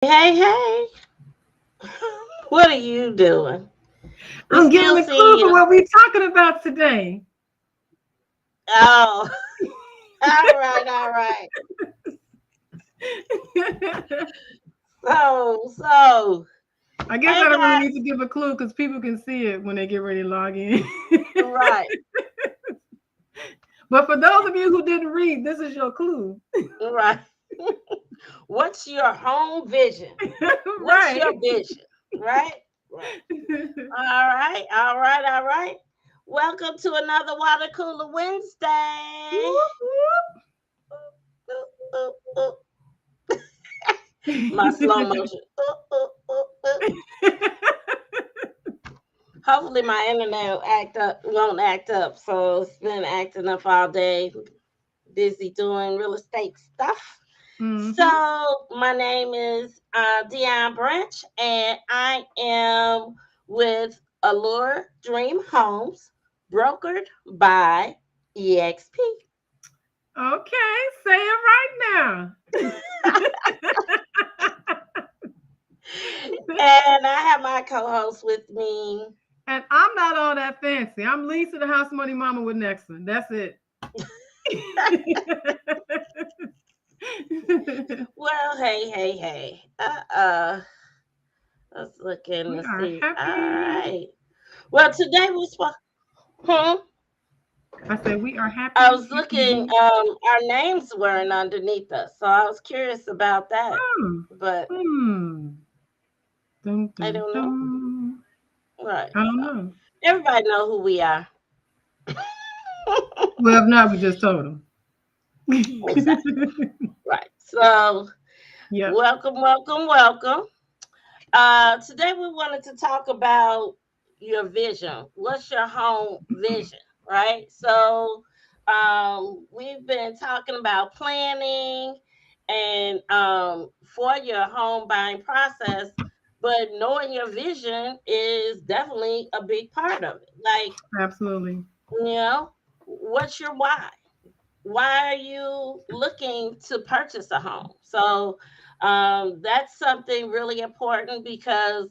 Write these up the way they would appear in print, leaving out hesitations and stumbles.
Hey, hey, what are you doing? We I'm giving still a see clue for you. what we're talking about today. Oh, all right, all right. So, I guess hey I don't really guys, need to give a clue because people can see it when they get ready to log in. right, But for those of you who didn't read, this is your clue. right. What's your home vision? What's Right. your vision? Right, right. All right, all right, all right. Welcome to another Water Cooler Wednesday. Whoop, Ooh, ooh, ooh. My slow motion. Ooh, ooh, ooh, ooh. Hopefully my internet won't act up. So it's been acting up all day, busy doing real estate stuff. Mm-hmm. So my name is Dion Branch, and I am with Allure Dream Homes, brokered by EXP. Okay, say it right now. And I have my co-host with me. And I'm not all that fancy. I'm Lisa, the house money mama with Nexon. That's it. Well, hey, hey, hey. Let's look in We to are see. All happy. right. Well, today we spoke. Hmm? I said we are I happy. was Happy looking. indeed. Our names weren't underneath us, so I was curious about that. Hmm. But Hmm. Dun, I dun, don't know. dun. Right. I don't So know. everybody know who we are. Well, if not, we just told them. Exactly. Right. So Yep. welcome, welcome, welcome. Today we wanted to talk about your vision. What's your home vision, right? So, we've been talking about planning and for your home buying process, but knowing your vision is definitely a big part of it. Like, Absolutely. what's your why? Why are you looking to purchase a home? So that's something really important because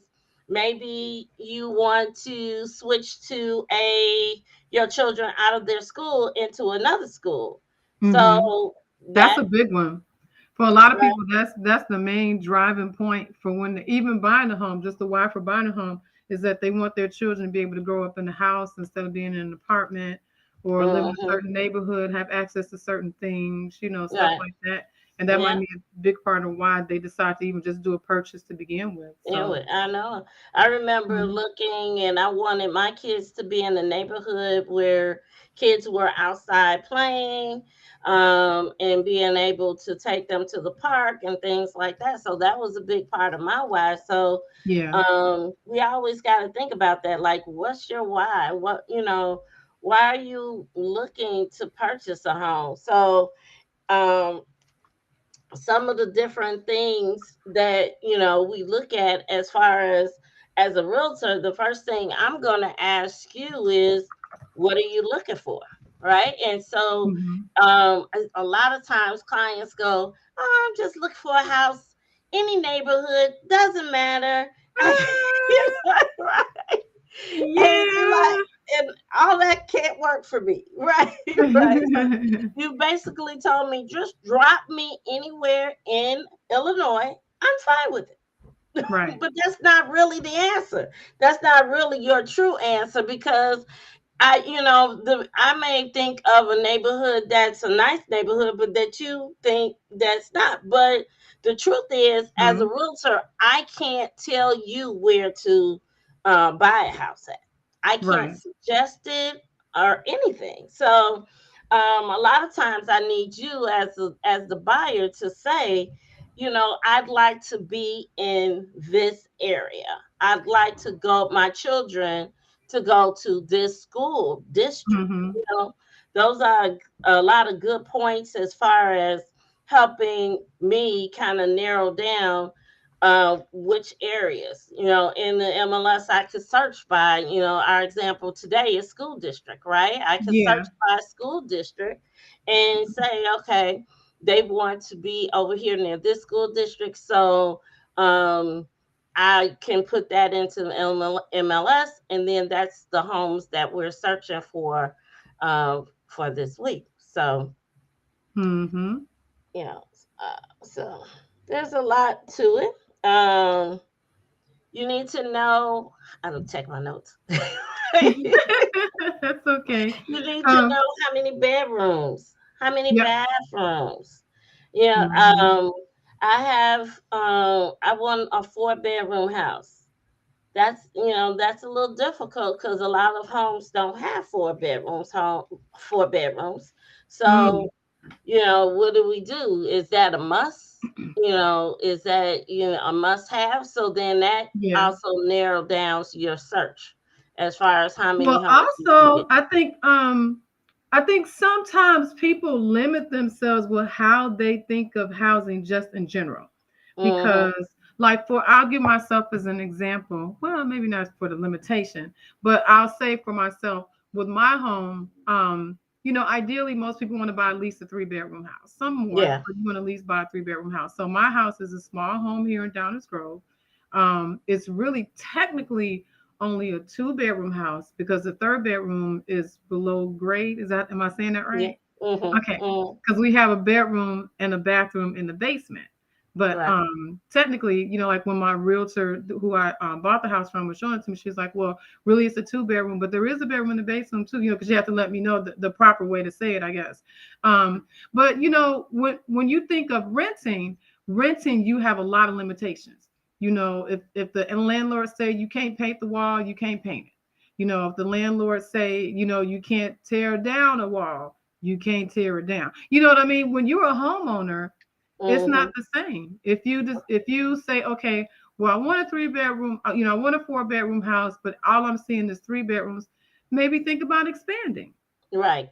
maybe you want to switch to a your children out of their school into another school. Hmm. So That's that a big one. For a lot of right, people, that's the main driving point for when even buying a home. Just the why for buying a home is that they want their children to be able to grow up in a house instead of being in an apartment or live in a hmm certain neighborhood, have access to certain things, stuff right. like that. And that might Yeah. be a big part of why they decide to even just do a purchase to begin with. So, I know. I remember mhm. looking and I wanted my kids to be in a neighborhood where kids were outside playing and being able to take them to the park and things like that. So that was a big part of my why. So Yeah. we always got to think about that. Like, what's your why? Why are you looking to purchase a home? So, um, some of the different things that we look at as a realtor, the first thing I'm going to ask you is, what are you looking for, right? And so Hmm. a lot of times clients go, oh, I'm just looking for a house, any neighborhood, doesn't matter. Right? And you're like, Yeah. and all that can't work for me, right? Right. So you basically told me just drop me anywhere in Illinois. I'm fine with it. Right. But that's not really the answer. That's not really your true answer because I may think of a neighborhood that's a nice neighborhood, but that you think that's not. But the truth is, as a True. realtor, I can't tell you where to buy a house at. I can't Right. suggest it or anything. So a lot of times I need you as the buyer to say, I'd like to be in this area. I'd like to go, my children to go to this school district. Hmm. Those are a lot of good points as far as helping me kind of narrow down which areas. In the MLS, I could search by, our example today is school district, right? I could search Yeah. by school district and say, okay, they want to be over here near this school district. So um, I can put that into the MLS, and then that's the homes that we're searching for this week. So, Mm-hmm. you know, so there's a lot to it. You need to know. I don't take my notes. That's okay. You need to Um, know how many bedrooms, how many yep. bathrooms. Yeah, Mm-hmm. I want a 4 bedroom house. That's a little difficult because a lot of homes don't have 4 bedrooms. Mm, So, what do we do? Is that a must? Is that a must have? So then that yeah. also narrow down your search as far as how many Well, homes you can also, get. I think sometimes people limit themselves with how they think of housing just in general. Mm-hmm. Because, like, I'll give myself as an example. Well, maybe not for the limitation, but I'll say for myself with my home, ideally most people want to buy at least a 3 bedroom house, some more, Yeah. but you want to at least buy a 3 bedroom house. So my house is a small home here in Downers Grove. It's really technically only a 2 bedroom house because the third bedroom is below grade. Am I saying that Yeah. right? Mm-hmm. Okay. Mm. Because we have a bedroom and a bathroom in the basement. But Right. technically, like when my realtor who I bought the house from was showing it to me, she's like, well, really it's a 2 bedroom, but there is a bedroom in the basement too, because you have to let me know the proper way to say it, I guess. But when you think of renting, you have a lot of limitations. If the landlord say you can't paint the wall, you can't paint it. If the landlord say, you can't tear down a wall, you can't tear it down. You know what I mean? When you're a homeowner, it's not Mm-hmm. the same. If you say, okay, well, I want a 3 bedroom, I want a 4 bedroom house, but all I'm seeing is 3 bedrooms, maybe think about expanding. Right.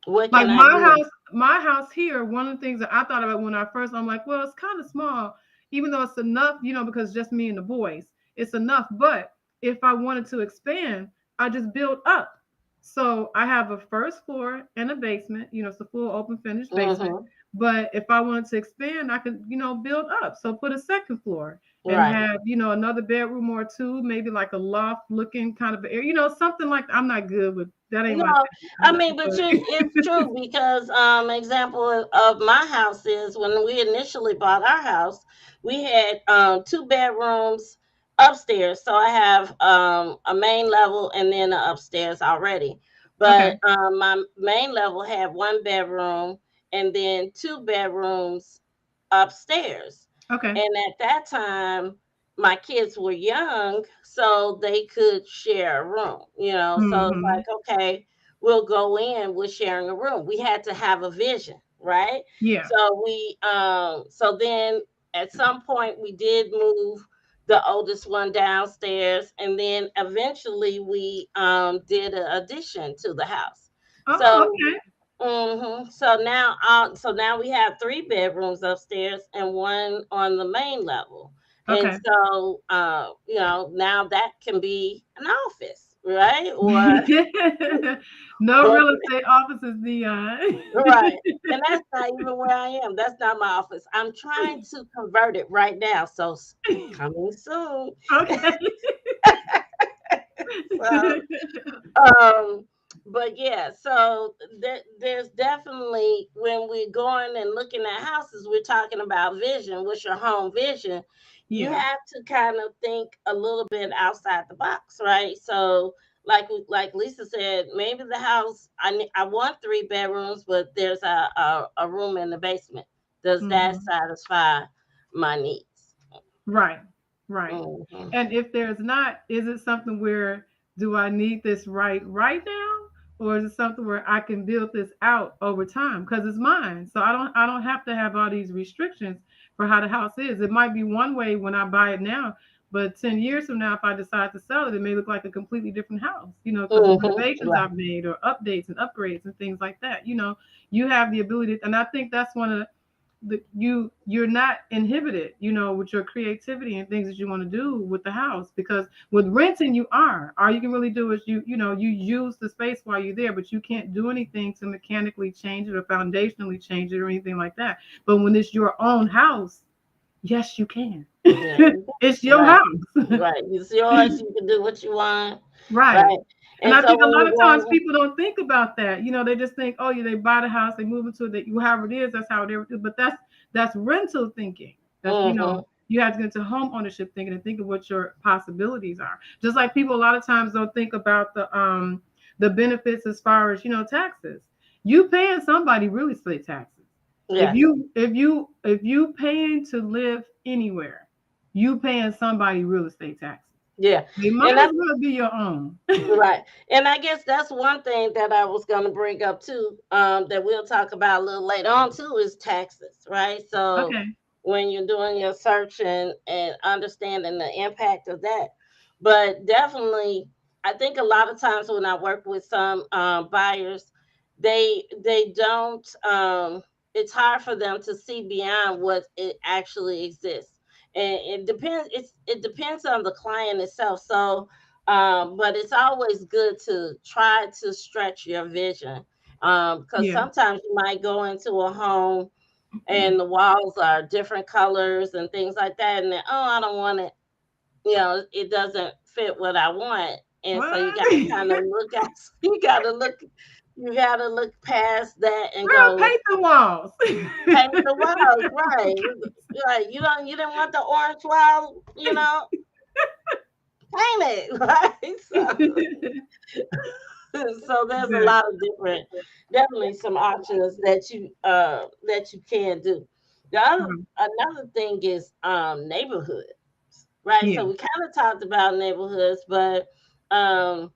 What Like can I do? my house here, one of the things that I thought about when I first, I'm like, well, it's kind of small, even though it's enough, because just me and the boys, it's enough. But if I wanted to expand, I just build up. So I have a first floor and a basement, it's a full open finished basement. Mm-hmm. But if I wanted to expand, I could, build up. So put a second floor and Right. have, another bedroom or two, maybe like a loft looking kind of area, something like I'm not good with that. Ain't my No, thing. I mean, but it's true because example of my house is when we initially bought our house, we had 2 bedrooms upstairs. So I have a main level and then a upstairs already. Okay. But my main level had 1 bedroom and then 2 bedrooms upstairs. Okay. And at that time, my kids were young, so they could share a room. So it's Hmm. like, okay, we'll go in, we're sharing a room. We had to have a vision, right? Yeah. So then at some point we did move the oldest one downstairs, and then eventually we did an addition to the house. Oh, So okay. so now we have 3 bedrooms upstairs and one on the main level. And Okay. so now that can be an office, right? Or No or real estate offices, Dion. right. And that's not even where I am. That's not my office. I'm trying to convert it right now. So coming soon. Okay. So Um, but yeah, so there's definitely when we're going and looking at houses, we're talking about vision. What's your home vision? You Yeah. have to kind of think a little bit outside the box, right? So, like Lisa said, maybe the house I want 3 bedrooms, but there's a room in the basement. Does that Hmm. satisfy my needs? Right. Right. Hmm. And if there's not, is it something where do I need this right now? Or is it something where I can build this out over time? Because it's mine. So I don't have to have all these restrictions for how the house is. It might be one way when I buy it now, but 10 years from now, if I decide to sell it, it may look like a completely different house, because of renovations Right. I've made or updates and upgrades and things like that. You have the ability, and I think that's one of you're not inhibited, with your creativity and things that you want to do with the house, because with renting you are all you can really do is you use the space while you're there, but you can't do anything to mechanically change it or foundationally change it or anything like that. But when it's your own house, Yes, you can. Yeah, It's your right, house. right. It's yours. You can do what you want, Right. right? And And I so think a when lot you of times want, people don't think about that. They just think, oh, yeah, they buy the house, they move into it, however it is, that's how it is. But that's rental thinking. That's mm-hmm, you have to get into home ownership thinking and think of what your possibilities are. Just like people a lot of times don't think about the benefits as far as taxes. You paying somebody real estate taxes. If yes, you paying to live anywhere, you paying somebody real estate taxes. yeah, They and might as that's well be your own. right. And I guess that's one thing that I was going to bring up too, that we'll talk about a little later on too, is taxes, right? So Okay. when you're doing your search and understanding the impact of that, but definitely, I think a lot of times when I work with some buyers, they don't. It's hard for them to see beyond what it actually exists, and it depends on the client itself. So but it's always good to try to stretch your vision. Because Yeah. sometimes you might go into a home and the walls are different colors and things like that, and then, oh, I don't want it. It doesn't fit what I want, and so you What? got to kind of look at. You got to look past that and Girl, go paint the walls. paint the walls, right? Right. You didn't want the orange wall, paint it, right? So there's a lot of different, definitely some options that you can do. The other Another thing is neighborhood, right? Yeah. So we kind of talked about neighborhoods, but um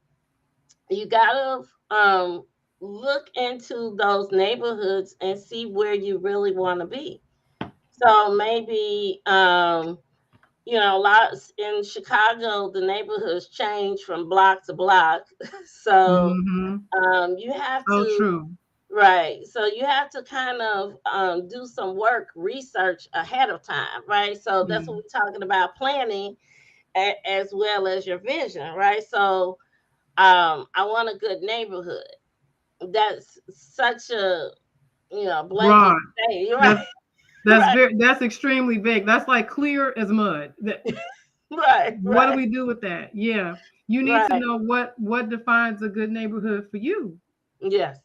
you gotta look into those neighborhoods and see where you really want to be. So maybe a lot in Chicago, the neighborhoods change from block to block. So Hmm. you have So to, true. right. So you have to kind of do some work, research ahead of time, right? So that's Yeah. what we're talking about, planning as well as your vision, right? So I want a good neighborhood. That's such a blanket Broad. thing, That's right? Right, that's extremely vague. That's like clear as mud. right, What do right, we do with that? Yeah. You need to right. know what defines a good neighborhood for you. Yes.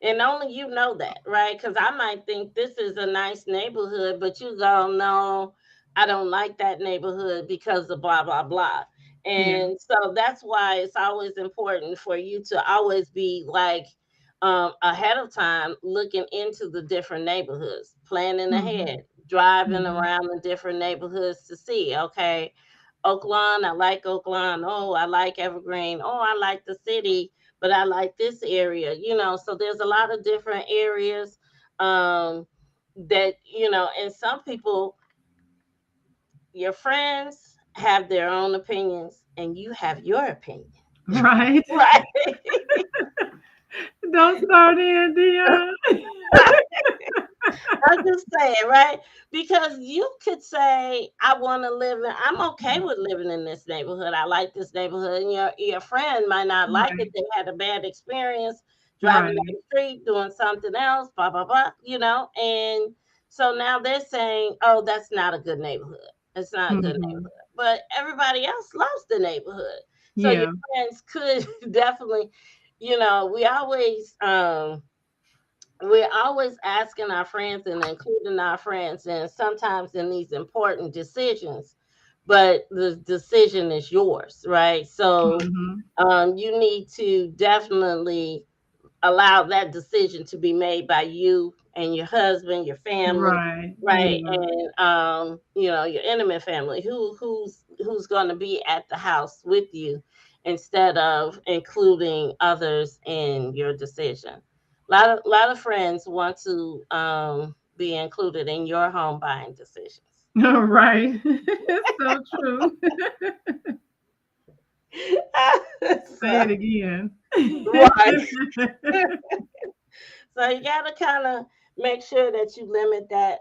And only you know that, right? Because I might think this is a nice neighborhood, but you go, no, I don't like that neighborhood because of blah, blah, blah. Yeah. And so that's why it's always important for you to always be like ahead of time looking into the different neighborhoods, planning Hmm. ahead, driving Hmm. around the different neighborhoods to see, okay, Oakland, I like Oakland. Oh, I like Evergreen. Oh, I like the city, but I like this area, So there's a lot of different areas um that, and some people, your friends have their own opinions and you have your opinion. Right. Right. Don't start in, Dion. I'm just saying, right? Because you could say, I want to I'm okay with living in this neighborhood. I like this neighborhood. And your friend might not like it. Right. They had a bad experience driving down Right. the street, doing something else, blah, blah, blah, And so now they're saying, oh, that's not a good neighborhood. It's not a good Hmm. neighborhood. But everybody else loves the neighborhood. So your Yeah. friends could definitely, we always, we're always asking our friends and including our friends, and sometimes in these important decisions, but the decision is yours, right? So Hmm. you need to definitely allow that decision to be made by you and your husband, your family, Right. right? Yeah. And your intimate family, who's going to be at the house with you, instead of including others in your decision. A lot of friends want to be included in your home buying decisions. Right. It's so true. Say it So, again. right. So you got to kind of make sure that you limit that,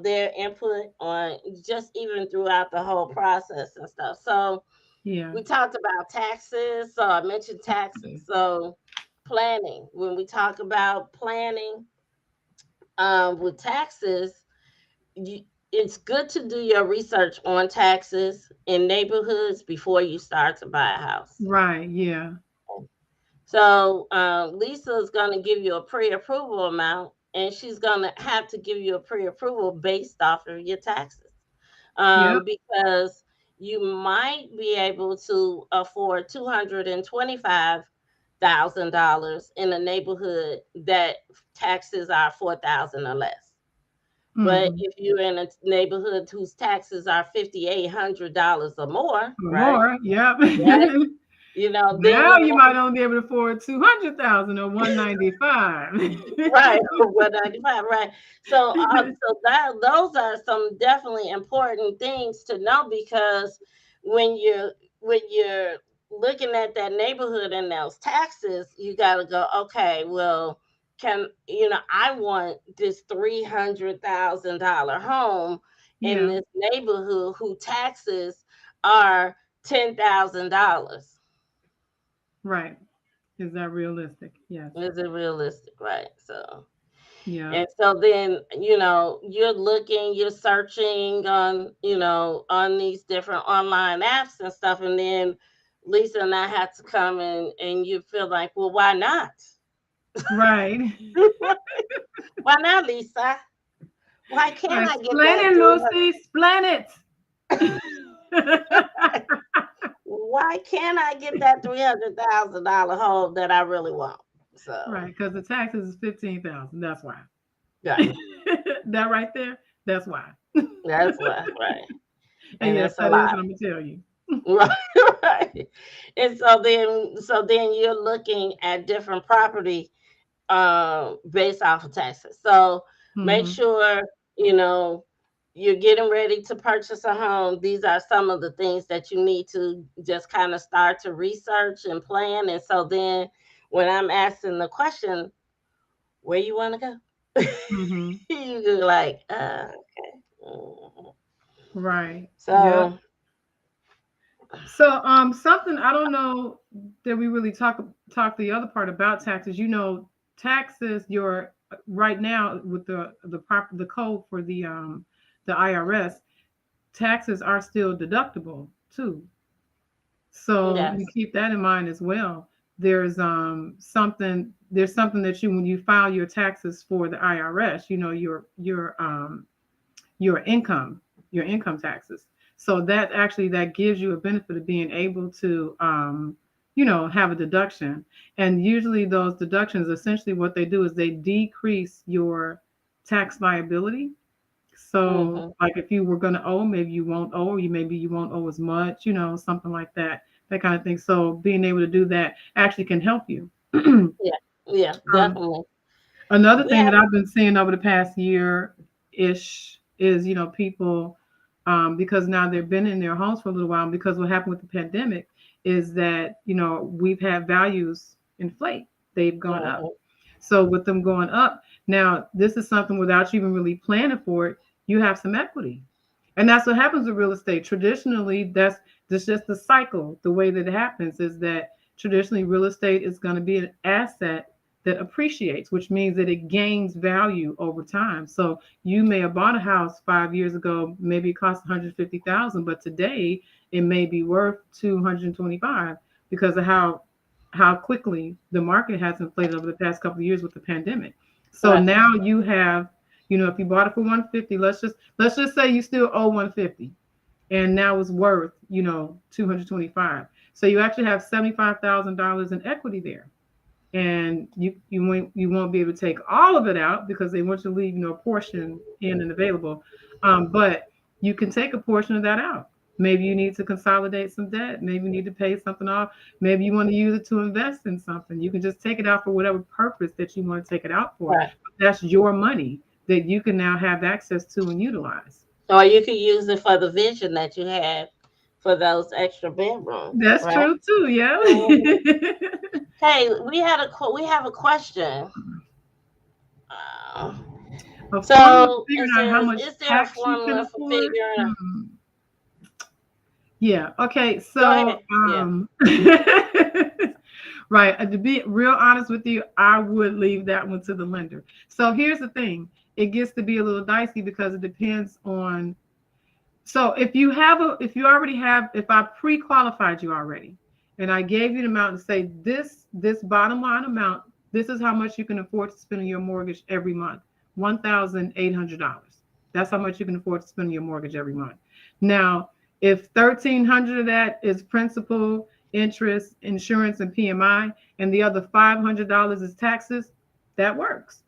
their input on just even throughout the whole process and stuff. So Yeah. we talked about taxes. So I mentioned taxes. So planning. When we talk about planning with taxes, you, it's good to do your research on taxes in neighborhoods before you start to buy a house. Right. Yeah. So Lisa is going to give you a pre-approval amount, and she's going to have to give you a pre-approval based off of your taxes, Yep. because you might be able to afford $225,000 in a neighborhood that taxes are 4,000 or less. But Mm-hmm. if you're in a neighborhood whose taxes are $5,800 or more, Or right? more. Yep. Right, you know, then Now you're you going might only be able to afford 200,000 or 195. right 195, right. So those are some definitely important things to know, because when you're looking at that neighborhood and those taxes, you got to go, okay, well, I want this $300,000 home in Yeah. this neighborhood who taxes are $10,000. Right. Is that realistic? Yes. Is it realistic, right? So Yeah. and so then, you're searching on these different online apps and stuff. And then Lisa and I had to come in, and you feel like, well, why not? Right. Why not, Lisa? Why can't I get Explain that it, 300? Lucy. Explain it. Why can't I get that $300,000 home that I really want? So, Right, because the taxes is 15,000. That's why. right. That right there. That's why. That's why, right. And And yes, it's a that is lot. what I'm gonna tell you. Right, right. And so then you're looking at different property based off of taxes. So make Hmm. sure you know you're getting ready to purchase a home. These are some of the things that you need to just kind of start to research and plan. And so then when I'm asking the question, where you want to go? Hmm. You're like, okay. Mhm. Right. Yep. So So something I don't know that we really talk the other part about taxes. Taxes your right now with the code for the IRS, taxes are still deductible too. So you yes, keep that in mind as well. There's something that when you file your taxes for the IRS, your income, your income taxes. So that gives you a benefit of being able to have a deduction. And usually those deductions, essentially what they do is they decrease your tax liability. So hmm, like if you were going to owe, maybe you won't owe, or maybe you won't owe as much, something like that kind of thing. So being able to do that actually can help you. yeah, yeah, um, definitely. Another We thing that have I've been seeing over the past year ish is, people, because now they've been in their homes for a little while, and because what happened with the pandemic is that, we've had values inflate, they've gone up. mhm, So with them going up, now this is something without you even really planning for it, you have some equity. And that's what happens with real estate. Traditionally, that's just the cycle. The way that it happens is that traditionally real estate is going to be an asset that appreciates, which means that it gains value over time. So you may have bought a house 5 years ago, maybe it cost 150,000, but today it may be worth 225 because of how quickly the market has inflated over the past couple of years with the pandemic. So right, now you have, if you bought it for 150, let's just say you still owe 150 and now it's worth, 225. So you actually have $75,000 in equity there. And you won't be able to take all of it out because they want you to leave, a portion in and available. But you can take a portion of that out. Maybe you need to consolidate some debt. Maybe you need to pay something off. Maybe you want to use it to invest in something. You can just take it out for whatever purpose that you want to take it out for. right. That's your money that you can now have access to and utilize. Or you could use it for the vision that you had for those extra bedrooms, That's right? true too. Yeah. Mhm. Hey, we have a question. Uh, A formula so it figuring out how says, much is there a tax you can formula for afford. figuring? Yeah. Okay. Go ahead. So, Yeah. right. To be real honest with you, I would leave that one to the lender. So here's the thing. it gets to be a little dicey because it depends on. So if I pre-qualified you already, and I gave you the amount and say this bottom line amount, this is how much you can afford to spend on your mortgage every month, $1,800. That's how much you can afford to spend on your mortgage every month. Now, if 1,300 of that is principal, interest, insurance, and PMI, and the other $500 is taxes, that works.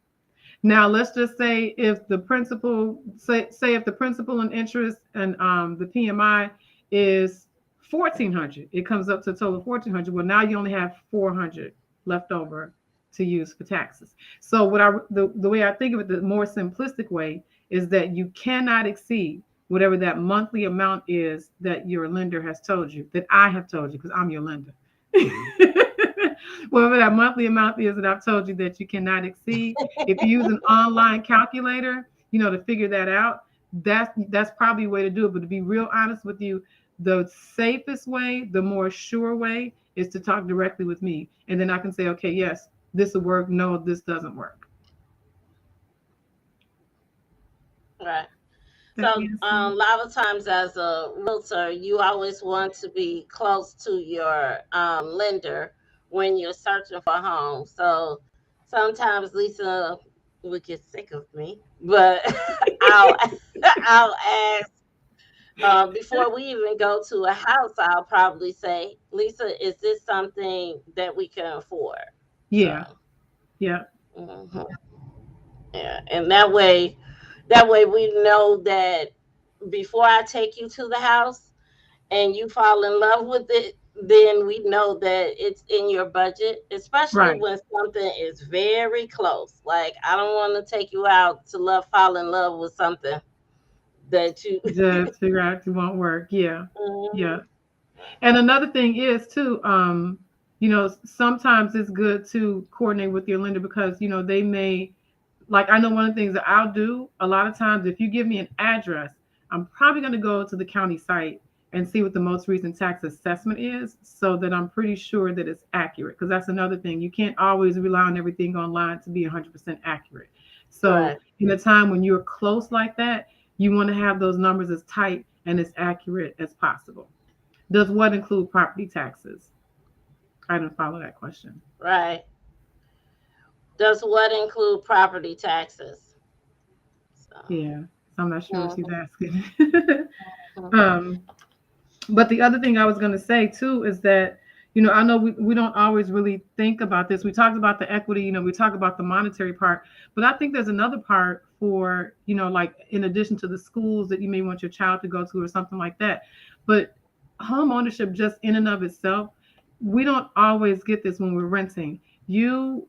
Now let's just say if the principal if the principal and interest and the PMI is 1,400, it comes up to a total of 1,400. Well, now you only have 400 left over to use for taxes. So the way I think of it, the more simplistic way is that you cannot exceed whatever that monthly amount is that your lender has told you, that I have told you, because I'm your lender. Whatever that monthly amount is that I've told you that you cannot exceed. If you use an online calculator, to figure that out, that's probably a way to do it. But to be real honest with you, the safest way, the more sure way is to talk directly with me. And then I can say, okay, yes, this will work. No, this doesn't work. Right. So a lot of times as a realtor, you always want to be close to your lender when you're searching for a home. So sometimes Lisa would get sick of me, but I'll I'll ask before we even go to a house. I'll probably say, Lisa, is this something that we can afford? Yeah. So Yeah. mhm. Yeah, and that way we know that before I take you to the house and you fall in love with it, then we know that it's in your budget, especially Right. when something is very close. Like I don't want to take you out to fall in love with something that you Just figure out it won't work. Yeah. Yeah. Mhm. And another thing is too, sometimes it's good to coordinate with your lender because they may, like, I know one of the things that I'll do a lot of times, if you give me an address, I'm probably going to go to the county site and see what the most recent tax assessment is, so that I'm pretty sure that it's accurate. Because that's another thing, you can't always rely on everything online to be 100% accurate. So Right. in a time when you're close like that, you want to have those numbers as tight and as accurate as possible. Does what include property taxes? I didn't follow that question. Right. Does what include property taxes? So, Yeah, so I'm not sure what she's mhm, asking. mhm. um, but the other thing I was going to say too is that, I know we don't always really think about this. We talked about the equity, we talk about the monetary part, but I think there's another part for, like in addition to the schools that you may want your child to go to or something like that. But home ownership just in and of itself, we don't always get this when we're renting. You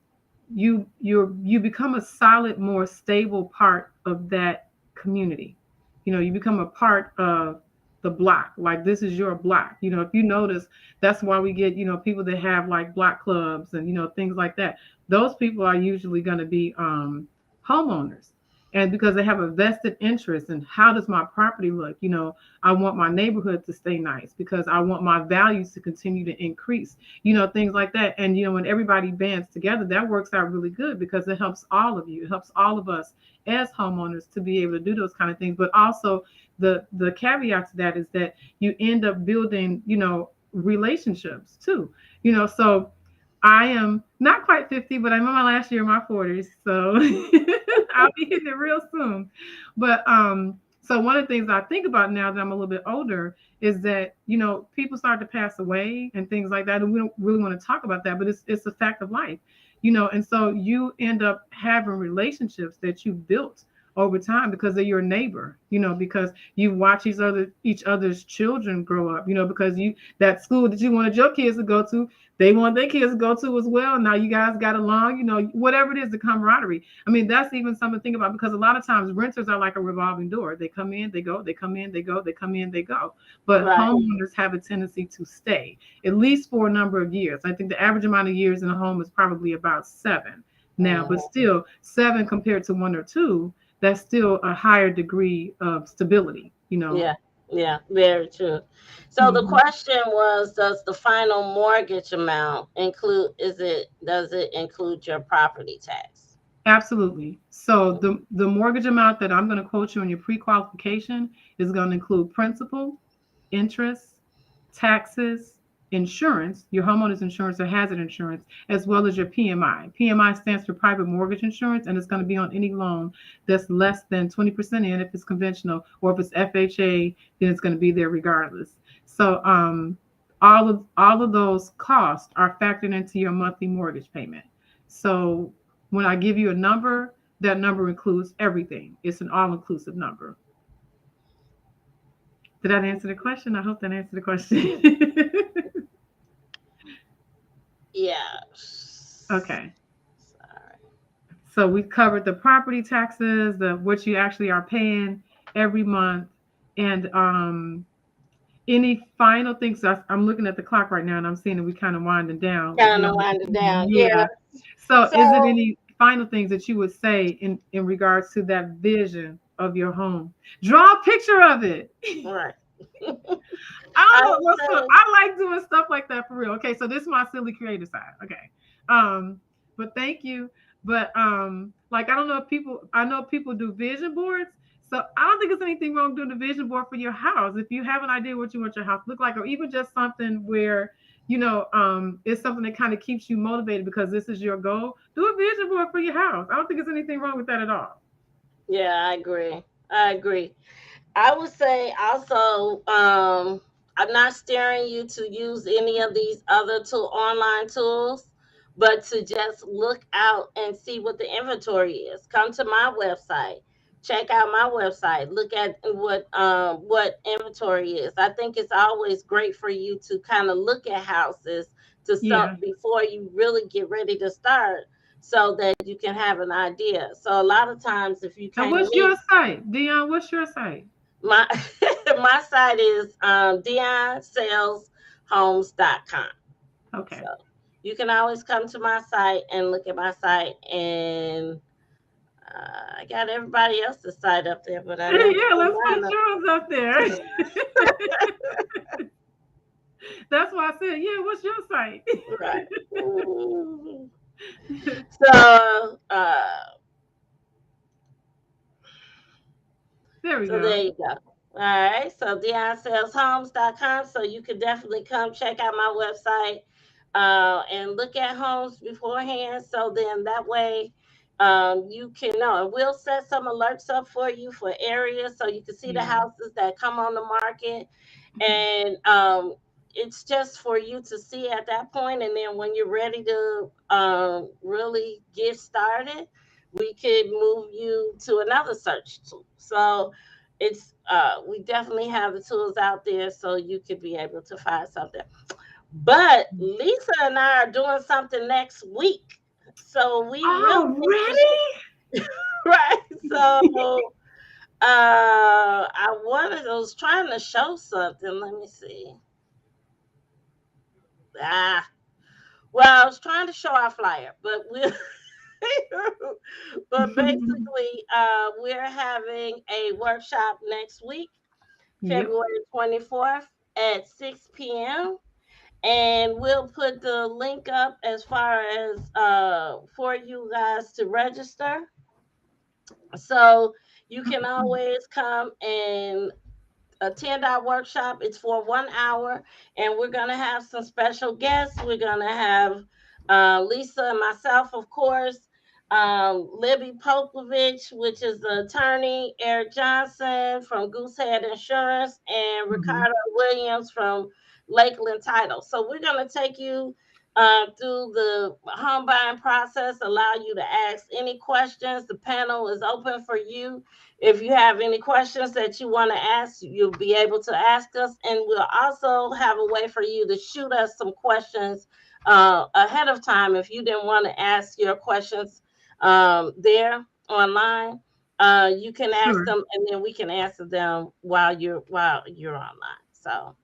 become a solid, more stable part of that community. You become a part of the block. Like, this is your block. If you notice, that's why we get people that have like block clubs and things like that. Those people are usually going to be homeowners, and because they have a vested interest in how does my property look. I want my neighborhood to stay nice because I want my values to continue to increase, things like that. And when everybody bands together, that works out really good because it helps all of you. It helps all of us as homeowners to be able to do those kind of things. But also the caveat to that is that you end up building, relationships too. So I am not quite 50, but I'm in my last year of my 40s. So I'll be hitting it real soon. But so one of the things I think about now that I'm a little bit older is that, people start to pass away and things like that. And we don't really want to talk about that, but it's a fact of life, and so you end up having relationships that you built over time because they're your neighbor, because you watch each other's children grow up, because that school that you wanted your kids to go to, they want their kids to go to as well. Now you guys got along, whatever it is, the camaraderie. I mean, that's even something to think about because a lot of times renters are like a revolving door. They come in, they go, they come in, they go, they come in, they go. But Right. homeowners have a tendency to stay at least for a number of years. I think the average amount of years in a home is probably about 7 now, but Mhm. still 7 compared to 1 or 2, that's still a higher degree of stability. Yeah, yeah, very true. So the Mhm. question was, does the final mortgage amount include, does it include your property tax? Absolutely. So the mortgage amount that I'm going to quote you on your pre-qualification is going to include principal, interest, taxes, insurance, your homeowner's insurance or hazard insurance, as well as your PMI. PMI stands for private mortgage insurance, and it's going to be on any loan that's less than 20% in if it's conventional, or if it's FHA, then it's going to be there regardless. So all of those costs are factored into your monthly mortgage payment. So when I give you a number, that number includes everything. It's an all-inclusive number. Did that answer the question? I hope that answered the question. Yeah. Okay. Sorry. So we've covered the property taxes, the what you actually are paying every month, and any final things. I'm looking at the clock right now, and I'm seeing that we kind of winding down. Kind of winding down. Yeah. Yeah. So, is it So, any final things that you would say in regards to that vision of your home? Draw a picture of it. right. I I don't know would what's up. say, I like doing stuff like that for real. Okay, so this is my silly creative side. Okay. But thank you. But like I don't know if people I know people do vision boards. So I don't think there's anything wrong doing a vision board for your house. If you have an idea what you want your house to look like, or even just something where it's something that kind of keeps you motivated because this is your goal. Do a vision board for your house. I don't think there's anything wrong with that at all. yeah, I agree. I agree. I would say also, I'm not steering you to use any of these other online tools, but to just look out and see what the inventory is. Come to my website, check out my website, look at what inventory is. I think it's always great for you to kind of look at houses to some Yeah. before you really get ready to start, so that you can have an idea. So a lot of times, if you And came to what's your me, site, Dion? What's your site? my my site is DionSalesHomes.com. So Okay. you can always come to my site and look at my site. And I got everybody else's site up there, but I never Yeah, put let's put mine up. yours up there. That's why I said, yeah, what's your site? Right. Mhm. So There we so there go. you go. All right. So DionSalesHomes.com. So you could definitely come check out my website and look at homes beforehand. So then that way you can know. And we'll set some alerts up for you for areas so you can see the Yeah. houses that come on the market. And it's just for you to see at that point. And then when you're ready to really get started, we could move you to another search tool. So it's we definitely have the tools out there so you could be able to find something. But Lisa and I are doing something next week. So we really need to right. So I was trying to show something. Let me see. Ah, well, I was trying to show our flyer, but we but Already? basically we're having a workshop next week, Yep. February 24th at 6 p.m. And we'll put the link up as far as for you guys to register. So you can always come and attend our workshop. It's for 1 hour, and we're going to have some special guests. We're going to have Lisa and myself, of course, Libby Popovich, which is the attorney, Eric Johnson from Goosehead Insurance, and Mhm. Ricardo Williams from Lakeland Title. So we're going to take you through the home buying process, allow you to ask any questions. The panel is open for you. If you have any questions that you want to ask, you'll be able to ask us. And we'll also have a way for you to shoot us some questions ahead of time if you didn't want to ask your questions there online. You can ask Sure. them, and then we can answer them while you're online. So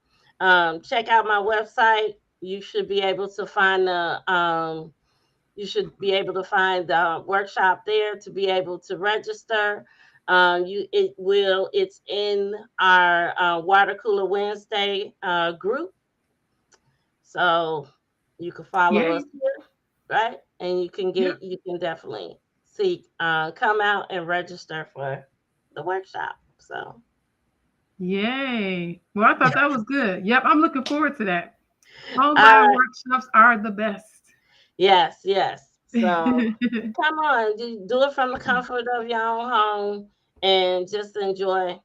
check out my website. You should be able to find the workshop there to be able to register. It's in our Water Cooler Wednesday group, so you can follow us Yay. here, right? And Yep. you can definitely see, come out and register for the workshop. So, Yay. Well, I thought that was good. Yep, I'm looking forward to that. Home all buying right. workshops are the best. Yes, yes. So come on, do it from the comfort of your own home and just enjoy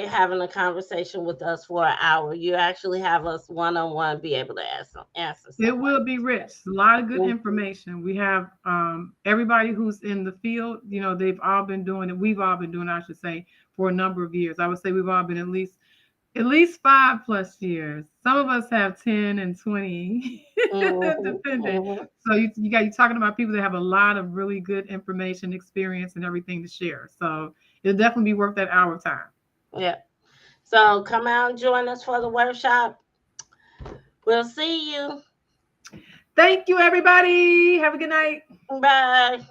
having a conversation with us for an hour. You actually have us one on one, be able to answer It someone. will be rich. A lot of good Mhm. information. We have everybody who's in the field, they've all been doing it. We've all been doing, I should say, for a number of years. I would say we've all been at least 5+ years. Some of us have 10 and 20, Mhm. depending. Mhm. So you're talking about people that have a lot of really good information, experience, and everything to share. So it'll definitely be worth that hour of time. Yeah. So come out and join us for the workshop. We'll see you. Thank you, everybody. Have a good night. Bye.